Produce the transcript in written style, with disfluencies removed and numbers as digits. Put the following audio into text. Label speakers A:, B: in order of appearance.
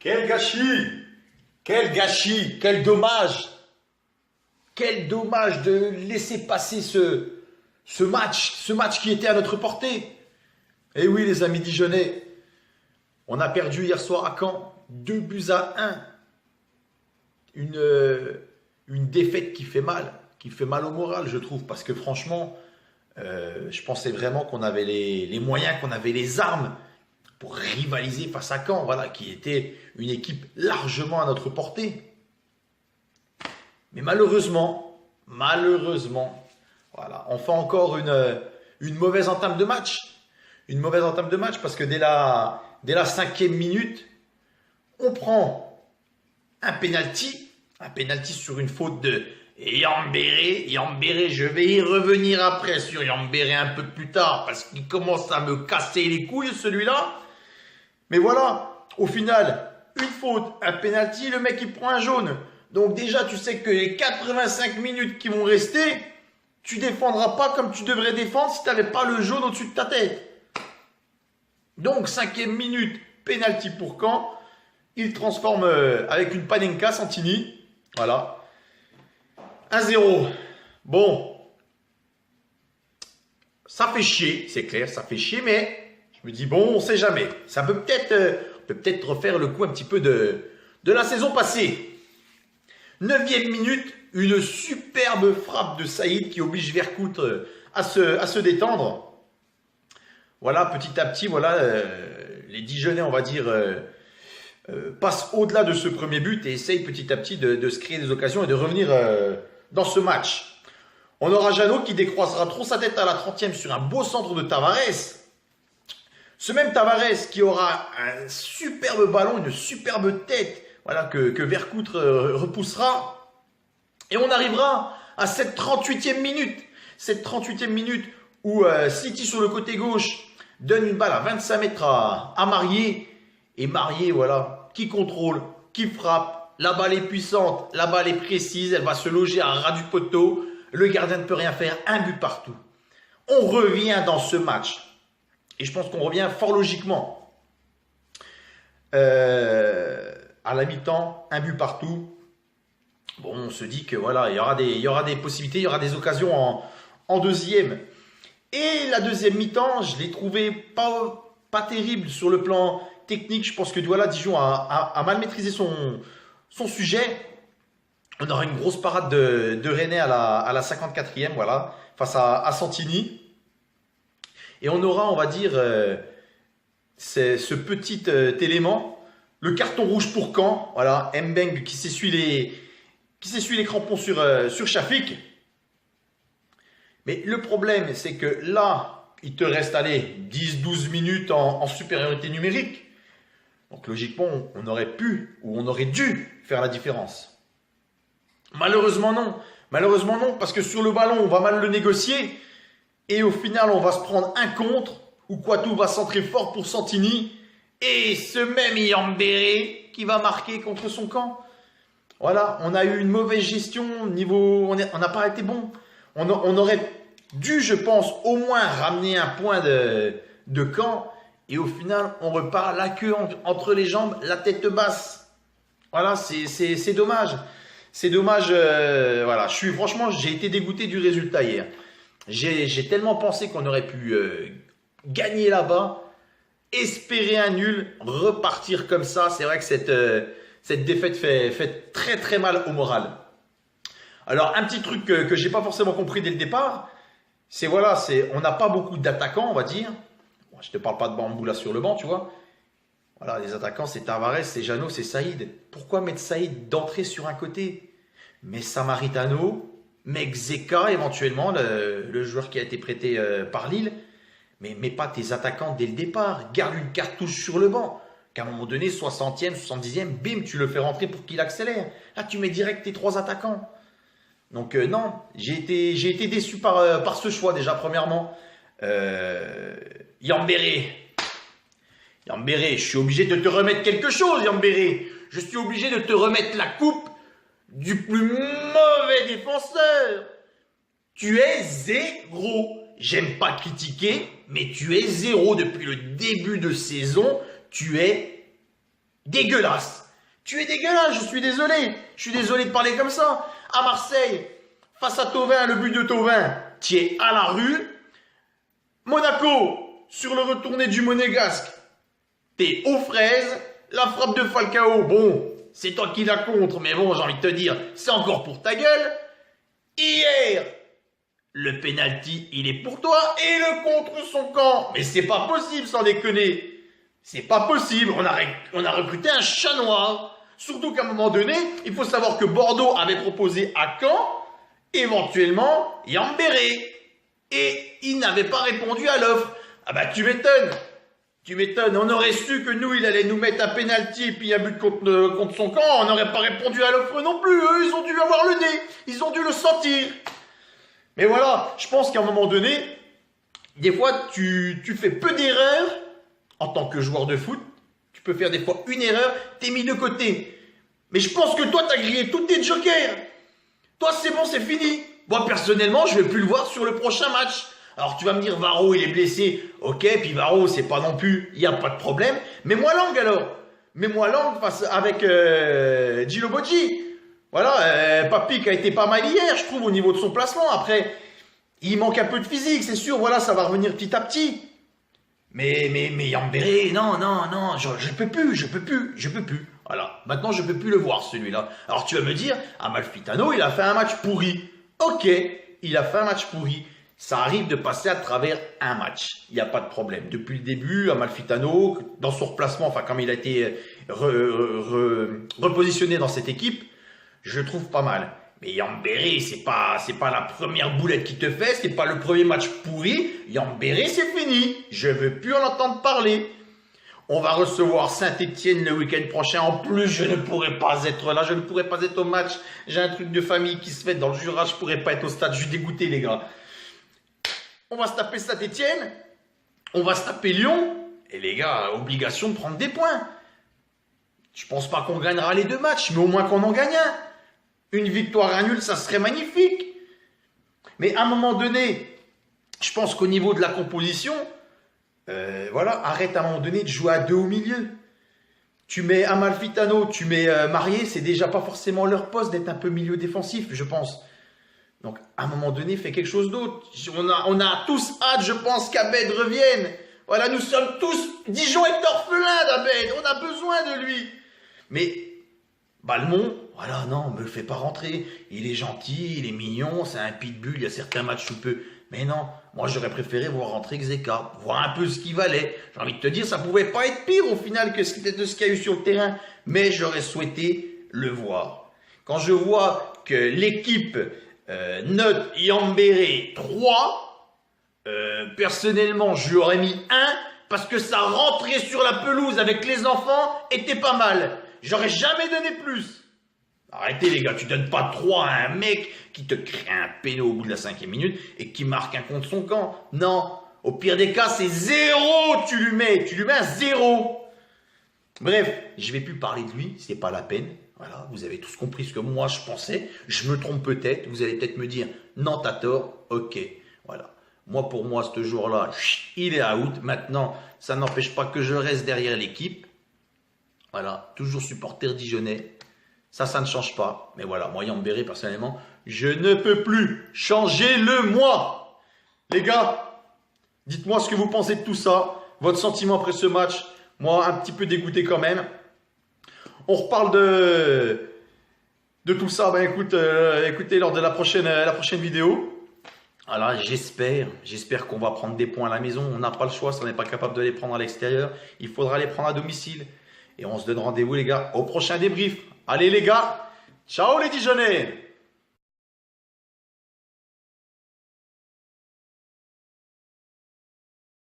A: Quel gâchis! Quel gâchis! Quel dommage! Quel dommage de laisser passer ce match qui était à notre portée. Et oui, les amis Dijonnais, on a perdu hier soir à Caen, 2-1. Une défaite qui fait mal au moral, je trouve, parce que franchement, je pensais vraiment qu'on avait les moyens, qu'on avait les armes pour rivaliser face à Caen, voilà, qui était une équipe largement à notre portée. Mais malheureusement, voilà, on fait encore une mauvaise entame de match. Une mauvaise entame de match parce que dès la 5e minute, on prend un penalty sur une faute de Yambéré. Yambéré, je vais y revenir après sur Yambéré un peu plus tard parce qu'il commence à me casser les couilles celui-là. Mais voilà, au final, une faute, un penalty, le mec il prend un jaune. Donc déjà, tu sais que les 85 minutes qui vont rester, tu défendras pas comme tu devrais défendre si tu n'avais pas le jaune au-dessus de ta tête. Donc, 5e minute, penalty pour Caen. Il transforme avec une panenka Santini. Voilà. 1-0. Bon. Ça fait chier, c'est clair, ça fait chier, mais je me dis, bon, on sait jamais. Ça peut peut-être refaire le coup un petit peu de la saison passée. 9e minute, une superbe frappe de Saïd qui oblige Vercoute à se détendre. Voilà, petit à petit, voilà, les Dijonnais, on va dire, passent au-delà de ce premier but et essayent petit à petit de se créer des occasions et de revenir dans ce match. On aura Jeannot qui décroisera trop sa tête à la 30e sur un beau centre de Tavares. Ce même Tavares qui aura un superbe ballon, une superbe tête, voilà, que Vercoute repoussera. Et on arrivera à cette 38e minute. Cette 38e minute où City sur le côté gauche donne une balle à 25 mètres à Marié. Et Marié, voilà, qui contrôle, qui frappe. La balle est puissante, la balle est précise. Elle va se loger à ras du poteau. Le gardien ne peut rien faire. Un but partout. On revient dans ce match. Et je pense qu'on revient fort logiquement. À la mi-temps, un but partout. Bon, on se dit que voilà, il y aura des possibilités, il y aura des occasions en deuxième. Et la deuxième mi-temps, je l'ai trouvé pas terrible sur le plan technique. Je pense que Douala Dijon a mal maîtrisé son sujet. On aura une grosse parade de René à la 54e, voilà, face à Santini. Et on aura, on va dire, ce petit élément, le carton rouge pour Caen. Voilà, Mbeng qui s'essuie les crampons sur Shafik. Mais le problème, c'est que là, il te reste, 10-12 minutes en supériorité numérique. Donc logiquement, on aurait pu ou on aurait dû faire la différence. Malheureusement non, parce que sur le ballon, on va mal le négocier. Et au final, on va se prendre un contre, où Kouatou va centrer fort pour Santini. Et ce même Yambéré qui va marquer contre son camp. Voilà, on a eu une mauvaise gestion, on n'a pas été bon. On aurait dû, je pense, au moins ramener un point de Caen. Et au final, on repart la queue entre les jambes, la tête basse. Voilà, c'est dommage. C'est dommage, voilà. Franchement, j'ai été dégoûté du résultat hier. J'ai tellement pensé qu'on aurait pu gagner là-bas, espérer un nul, repartir comme ça. C'est vrai que cette défaite fait très très mal au moral. Alors, un petit truc que j'ai pas forcément compris dès le départ, on n'a pas beaucoup d'attaquants, on va dire. Bon, je te parle pas de Bambou là sur le banc, tu vois. Voilà, les attaquants, c'est Tavares, c'est Jeannot, c'est Saïd. Pourquoi mettre Saïd d'entrée sur un côté? Mais Samaritano, Mekzeka éventuellement, le joueur qui a été prêté par Lille. Mais mets pas tes attaquants dès le départ. Garde une cartouche sur le banc. Qu'à un moment donné, 60e, 70e, bim, tu le fais rentrer pour qu'il accélère. Là, tu mets direct tes 3 attaquants. Donc non, j'ai été déçu par ce choix déjà, premièrement. Yambéré, je suis obligé de te remettre quelque chose, Yambéré. Je suis obligé de te remettre la coupe du plus mauvais défenseur. Tu es 0. J'aime pas critiquer, mais tu es 0 depuis le début de saison. Tu es Dégueulasse. Tu es dégueulasse, je suis désolé. Je suis désolé de parler comme ça. À Marseille, face à Thauvin, le but de Thauvin, tu es à la rue. Monaco, sur le retourné du Monégasque, t'es aux fraises. La frappe de Falcao, bon, c'est toi qui la contre, mais bon, j'ai envie de te dire, c'est encore pour ta gueule. Hier, le penalty, il est pour toi et le contre son camp. Mais c'est pas possible, sans déconner. C'est pas possible. On a recruté un chat noir. Surtout qu'à un moment donné, il faut savoir que Bordeaux avait proposé à Caen, éventuellement, Yambéré. Et il n'avait pas répondu à l'offre. Ah bah tu m'étonnes. Tu m'étonnes. On aurait su que nous, il allait nous mettre un penalty et puis un but contre son camp. On n'aurait pas répondu à l'offre non plus. Eux, ils ont dû avoir le nez. Ils ont dû le sentir. Mais voilà, je pense qu'à un moment donné, des fois, tu fais peu d'erreurs en tant que joueur de foot. Tu peux faire des fois une erreur, t'es mis de côté. Mais je pense que toi, t'as grillé tous tes jokers. Toi, c'est bon, c'est fini. Moi, personnellement, je vais plus le voir sur le prochain match. Alors, tu vas me dire, Varro, il est blessé. Ok, puis Varro, c'est pas non plus, il n'y a pas de problème. Mets-moi langue alors. Mets-moi langue face avec Gilo Boggi. Voilà, Papi qui a été pas mal hier, je trouve, au niveau de son placement. Après, il manque un peu de physique, c'est sûr. Voilà, ça va revenir petit à petit. Mais Yambéré, non, je peux plus. Voilà, maintenant je peux plus le voir celui-là. Alors tu vas me dire, Amalfitano, il a fait un match pourri. Ok, il a fait un match pourri. Ça arrive de passer à travers un match. Il n'y a pas de problème. Depuis le début, Amalfitano, dans son replacement, enfin comme il a été repositionné dans cette équipe, je le trouve pas mal. Mais Yambéré, c'est pas la première boulette qui te fait, c'est pas le premier match pourri. Yambéré, c'est fini. Je veux plus en entendre parler. On va recevoir Saint-Etienne le week-end prochain. En plus, je ne pourrai pas être là. Je ne pourrai pas être au match. J'ai un truc de famille qui se fait dans le Jura. Je pourrai pas être au stade. Je suis dégoûté, les gars. On va se taper Saint-Etienne. On va se taper Lyon. Et les gars, obligation de prendre des points. Je pense pas qu'on gagnera les deux matchs, mais au moins qu'on en gagne un. Une victoire, un nul, ça serait magnifique. Mais à un moment donné, je pense qu'au niveau de la composition, voilà, arrête à un moment donné de jouer à deux au milieu. Tu mets Amalfitano, tu mets Marié, c'est déjà pas forcément leur poste d'être un peu milieu défensif, je pense. Donc, à un moment donné, fais quelque chose d'autre. On a tous hâte, je pense, qu'Abed revienne. Voilà, nous sommes tous... Dijon est orphelin d'Abed, on a besoin de lui. Mais... Balmont, voilà, non, me le fais pas rentrer. Il est gentil, il est mignon, c'est un pitbull, il y a certains matchs où peu. Mais non, moi j'aurais préféré voir rentrer Xeka, voir un peu ce qu'il valait. J'ai envie de te dire, ça pouvait pas être pire au final que ce qu'il y a eu sur le terrain. Mais j'aurais souhaité le voir. Quand je vois que l'équipe note Yambéré 3, personnellement je lui aurais mis 1 parce que sa rentrée sur la pelouse avec les enfants était pas mal. J'aurais jamais donné plus. Arrêtez les gars, tu donnes pas 3 à un mec qui te crée un péno au bout de la 5e minute et qui marque un contre son camp. Non, au pire des cas, c'est 0 tu lui mets un 0. Bref, je vais plus parler de lui, c'est pas la peine. Voilà, vous avez tous compris ce que moi je pensais. Je me trompe peut-être, vous allez peut-être me dire, non t'as tort, ok. Voilà, moi pour moi ce jour-là, il est out. Maintenant, ça n'empêche pas que je reste derrière l'équipe. Voilà, toujours supporter dijonnais. Ça ne change pas. Mais voilà, moi, Yambéré, personnellement, je ne peux plus. Changez-le moi. Les gars, dites-moi ce que vous pensez de tout ça. Votre sentiment après ce match. Moi, un petit peu dégoûté quand même. On reparle de tout ça. Ben écoutez, lors de la prochaine vidéo. Alors, j'espère qu'on va prendre des points à la maison. On n'a pas le choix. Si on n'est pas capable de les prendre à l'extérieur, il faudra les prendre à domicile. Et on se donne rendez-vous les gars au prochain débrief. Allez les gars, ciao les Dijonnais!